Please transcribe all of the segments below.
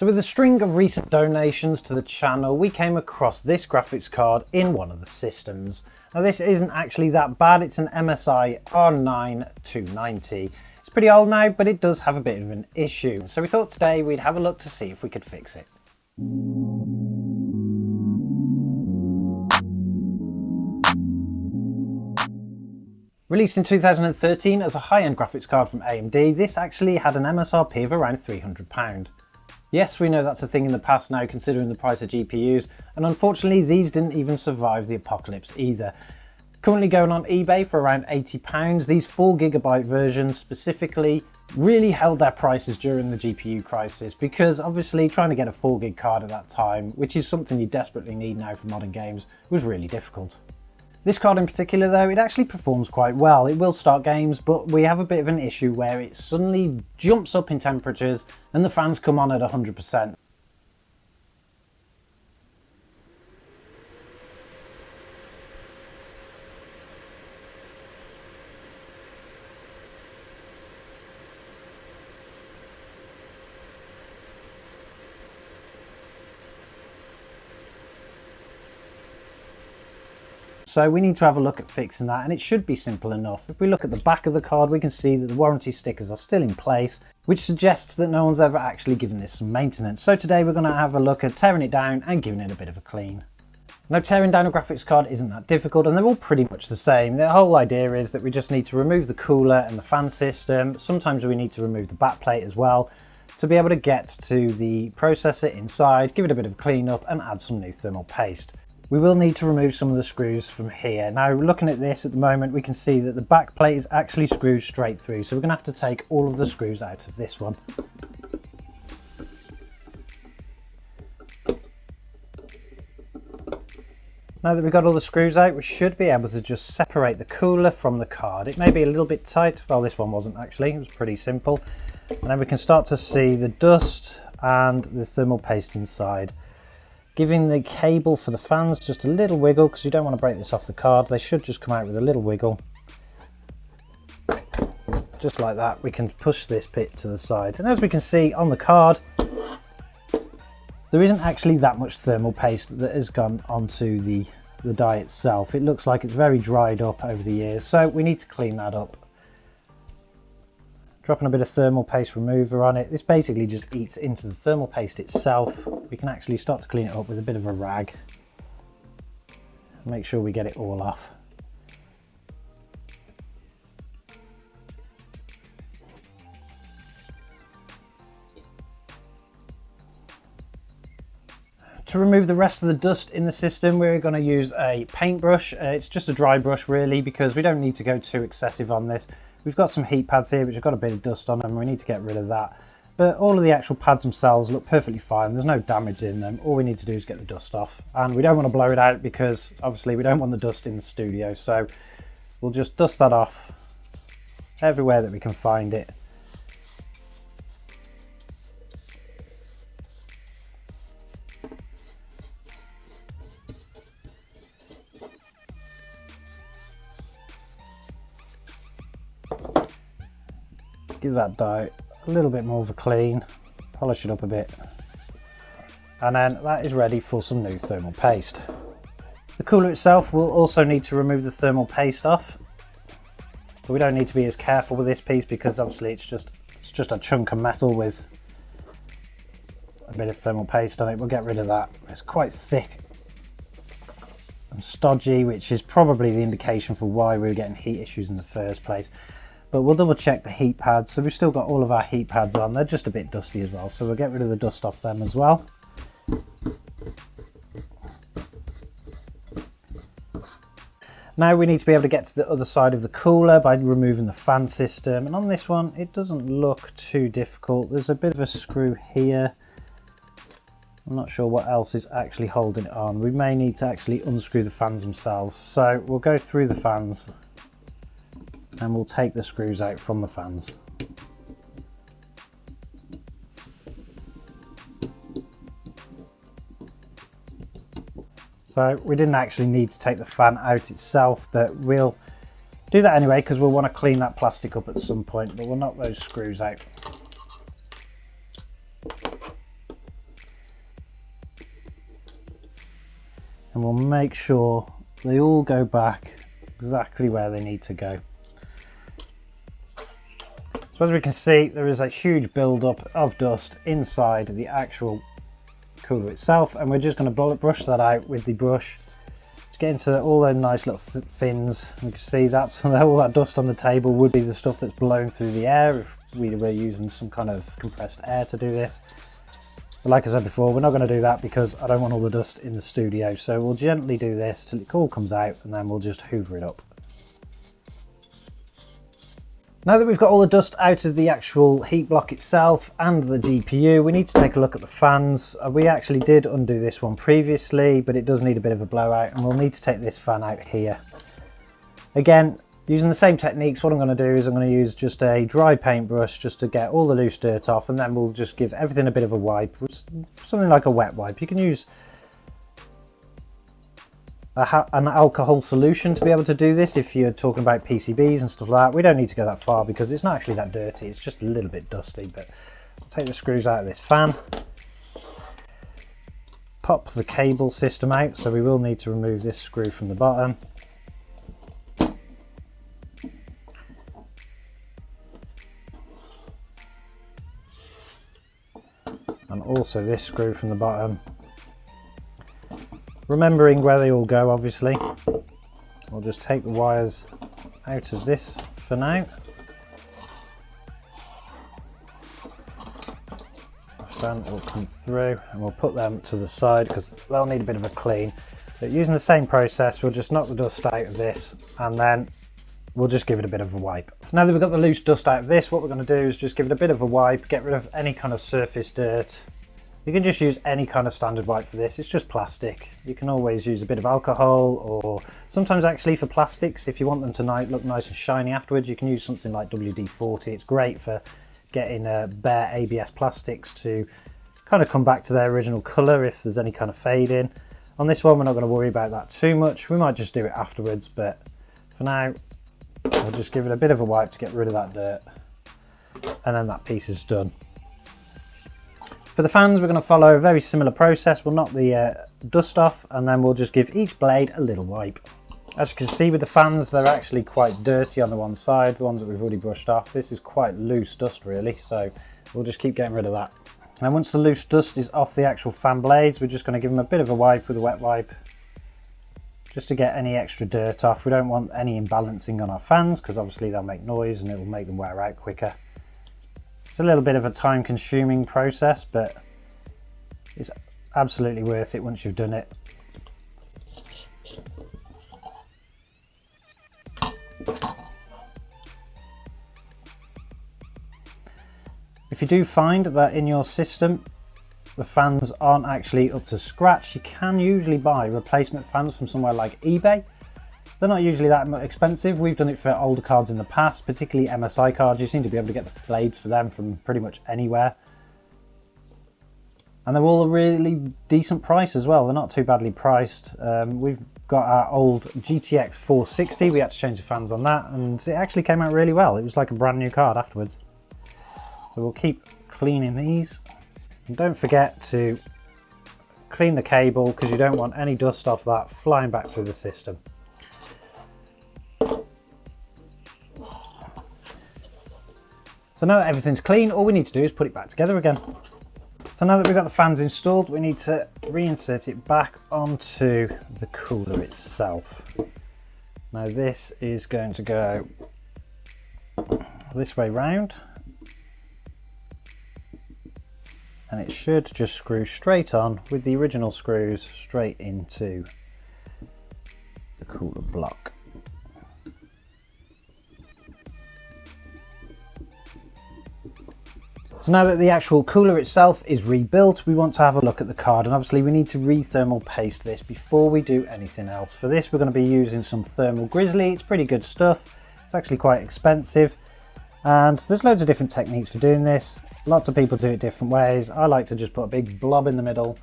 So with a string of recent donations to the channel, we came across this graphics card in one of the systems. Now this isn't actually that bad, it's an MSI R9 290. It's pretty old now, but it does have a bit of an issue. So we thought today we'd have a look to see if we could fix it. Released in 2013 as a high-end graphics card from AMD, this actually had an MSRP of around £300. Yes, we know that's a thing in the past now considering the price of GPUs, and unfortunately these didn't even survive the apocalypse either. Currently going on eBay for around £80, these 4GB versions specifically really held their prices during the GPU crisis, because obviously trying to get a 4GB card at that time, which is something you desperately need now for modern games, was really difficult. This card in particular though, it actually performs quite well. It will start games, but we have a bit of an issue where it suddenly jumps up in temperatures and the fans come on at 100%. So we need to have a look at fixing that, and it should be simple enough. If we look at the back of the card, we can see that the warranty stickers are still in place, which suggests that no one's ever actually given this some maintenance. So today we're going to have a look at tearing it down and giving it a bit of a clean. Now, tearing down a graphics card isn't that difficult, and they're all pretty much the same. The whole idea is that we just need to remove the cooler and the fan system. Sometimes we need to remove the backplate as well to be able to get to the processor inside, give it a bit of a clean up and add some new thermal paste. We will need to remove some of the screws from here. Now, looking at this at the moment, we can see that the back plate is actually screwed straight through. So we're gonna have to take all of the screws out of this one. Now that we've got all the screws out, we should be able to just separate the cooler from the card. It may be a little bit tight. Well, this one wasn't actually, it was pretty simple. And then we can start to see the dust and the thermal paste inside. Giving the cable for the fans just a little wiggle, because you don't want to break this off the card. They should just come out with a little wiggle. Just like that, we can push this bit to the side. And as we can see on the card, there isn't actually that much thermal paste that has gone onto the die itself. It looks like it's very dried up over the years, so we need to clean that up. Dropping a bit of thermal paste remover on it. This basically just eats into the thermal paste itself. We can actually start to clean it up with a bit of a rag. Make sure we get it all off. To remove the rest of the dust in the system, we're going to use a paintbrush. It's just a dry brush really, because we don't need to go too excessive on this. We've got some heat pads here which have got a bit of dust on them, and we need to get rid of that. But all of the actual pads themselves look perfectly fine. There's no damage in them. All we need to do is get the dust off. And we don't want to blow it out because obviously we don't want the dust in the studio. So we'll just dust that off everywhere that we can find it. Give that die a little bit more of a clean, polish it up a bit, and then that is ready for some new thermal paste. The cooler itself will also need to remove the thermal paste off, but we don't need to be as careful with this piece because obviously it's just a chunk of metal with a bit of thermal paste on it. We'll get rid of that. It's quite thick and stodgy, which is probably the indication for why we were getting heat issues in the first place. But we'll double check the heat pads. So we've still got all of our heat pads on. They're just a bit dusty as well. So we'll get rid of the dust off them as well. Now we need to be able to get to the other side of the cooler by removing the fan system. And on this one, it doesn't look too difficult. There's a bit of a screw here. I'm not sure what else is actually holding it on. We may need to actually unscrew the fans themselves. So we'll go through the fans and we'll take the screws out from the fans. So we didn't actually need to take the fan out itself, but we'll do that anyway because we'll want to clean that plastic up at some point, but we'll knock those screws out. and we'll make sure they all go back exactly where they need to go. So as we can see, there is a huge build-up of dust inside the actual cooler itself, and we're just going to brush that out with the brush to get into all those nice little fins. We can see that's all that dust on the table would be the stuff that's blown through the air if we were using some kind of compressed air to do this. But like I said before, we're not going to do that because I don't want all the dust in the studio, so we'll gently do this till it all comes out, and then we'll just hoover it up. Now that we've got all the dust out of the actual heat block itself and the GPU, we need to take a look at the fans. We actually did undo this one previously, but it does need a bit of a blowout, and we'll need to take this fan out here. Again, using the same techniques, what I'm going to do is I'm going to use just a dry paintbrush just to get all the loose dirt off, and then we'll just give everything a bit of a wipe, something like a wet wipe. You can use an alcohol solution to be able to do this if you're talking about PCBs and stuff like that. We don't need to go that far because it's not actually that dirty, it's just a little bit dusty. But we'll take the screws out of this fan, pop the cable system out, so we will need to remove this screw from the bottom. And also this screw from the bottom. Remembering where they all go, obviously. We'll just take the wires out of this for now. The fan will come through, and we'll put them to the side because they'll need a bit of a clean. But using the same process, we'll just knock the dust out of this, and then we'll just give it a bit of a wipe. So now that we've got the loose dust out of this, what we're going to do is just give it a bit of a wipe, get rid of any kind of surface dirt. You can just use any kind of standard wipe for this, it's just plastic. You can always use a bit of alcohol, or sometimes actually for plastics, if you want them to look nice and shiny afterwards, you can use something like WD-40. It's great for getting bare ABS plastics to kind of come back to their original colour if there's any kind of fade in. On this one, we're not going to worry about that too much. We might just do it afterwards, but for now, we'll just give it a bit of a wipe to get rid of that dirt, and then that piece is done. For the fans, we're going to follow a very similar process. We'll knock the dust off, and then we'll just give each blade a little wipe. As you can see with the fans, they're actually quite dirty on the one side, the ones that we've already brushed off. This is quite loose dust really, so we'll just keep getting rid of that. And once the loose dust is off the actual fan blades, we're just going to give them a bit of a wipe with a wet wipe, just to get any extra dirt off. We don't want any imbalancing on our fans because obviously they'll make noise and it will make them wear out quicker. It's a little bit of a time consuming process, but it's absolutely worth it once you've done it. If you do find that in your system the fans aren't actually up to scratch, you can usually buy replacement fans from somewhere like eBay. They're not usually that expensive. We've done it for older cards in the past, particularly MSI cards. You seem to be able to get the blades for them from pretty much anywhere. And they're all a really decent price as well. They're not too badly priced. We've got our old GTX 460. We had to change the fans on that, and it actually came out really well. It was like a brand new card afterwards. So we'll keep cleaning these. And don't forget to clean the cable because you don't want any dust off that flying back through the system. So now that everything's clean, all we need to do is put it back together again. So now that we've got the fans installed, we need to reinsert it back onto the cooler itself. Now this is going to go this way round, and it should just screw straight on with the original screws straight into the cooler block. So now that the actual cooler itself is rebuilt, we want to have a look at the card, and obviously we need to re-thermal paste this before we do anything else. For this we're going to be using some thermal grizzly. It's pretty good stuff. It's actually quite expensive, and there's loads of different techniques for doing this. Lots of people do it different ways. I like to just put a big blob in the middle,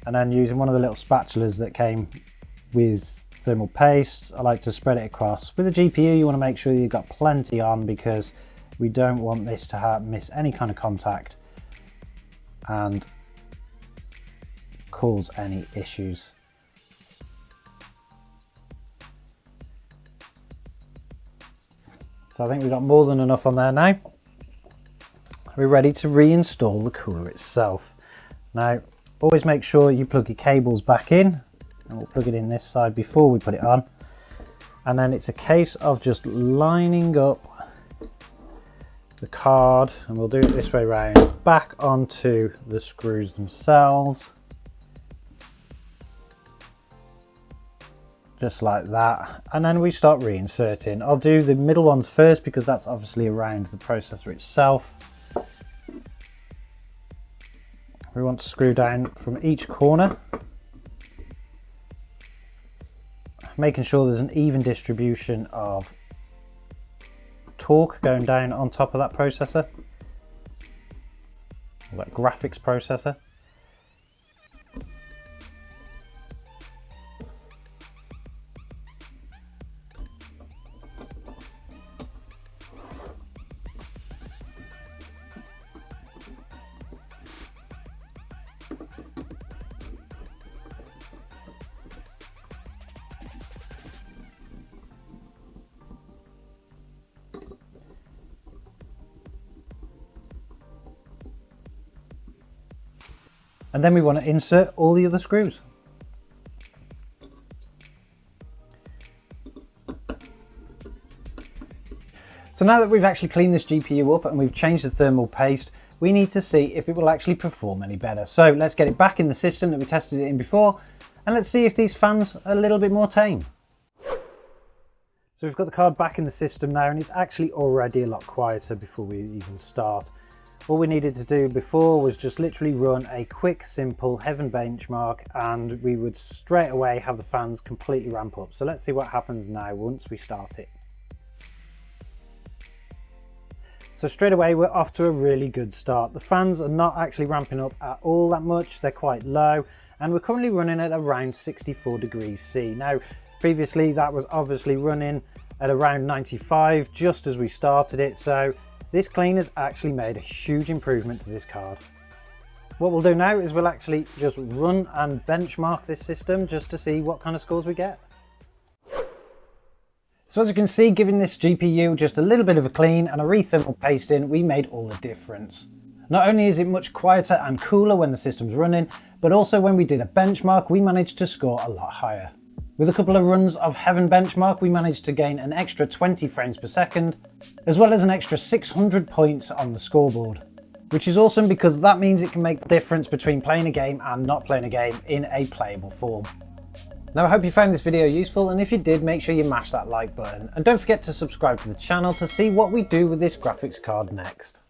and then using one of the little spatulas that came with thermal paste, I like to spread it across. With a GPU you want to make sure you've got plenty on, because we don't want this to miss any kind of contact and cause any issues. So I think we've got more than enough on there now. We're ready to reinstall the cooler itself. Now, always make sure you plug your cables back in, and we'll plug it in this side before we put it on. And then it's a case of just lining up the card, and we'll do it this way round, back onto the screws themselves. Just like that, and then we start reinserting. I'll do the middle ones first because that's obviously around the processor itself. We want to screw down from each corner, making sure there's an even distribution of torque going down on top of that processor, or that graphics processor. And then we want to insert all the other screws. So now that we've actually cleaned this GPU up and we've changed the thermal paste, we need to see if it will actually perform any better. So let's get it back in the system that we tested it in before, and let's see if these fans are a little bit more tame. So we've got the card back in the system now, and it's actually already a lot quieter before we even start. All we needed to do before was just literally run a quick, simple Heaven benchmark, and we would straight away have the fans completely ramp up. So let's see what happens now once we start it. So straight away we're off to a really good start. The fans are not actually ramping up at all that much, they're quite low, and we're currently running at around 64 degrees C. Now previously that was obviously running at around 95 just as we started it, so this clean has actually made a huge improvement to this card. What we'll do now is we'll actually just run and benchmark this system just to see what kind of scores we get. So as you can see, giving this GPU just a little bit of a clean and a re-thermal pasting, we made all the difference. Not only is it much quieter and cooler when the system's running, but also when we did a benchmark, we managed to score a lot higher. With a couple of runs of Heaven benchmark, we managed to gain an extra 20 frames per second, as well as an extra 600 points on the scoreboard. Which is awesome because that means it can make the difference between playing a game and not playing a game in a playable form. Now I hope you found this video useful, and if you did, make sure you mash that like button. And don't forget to subscribe to the channel to see what we do with this graphics card next.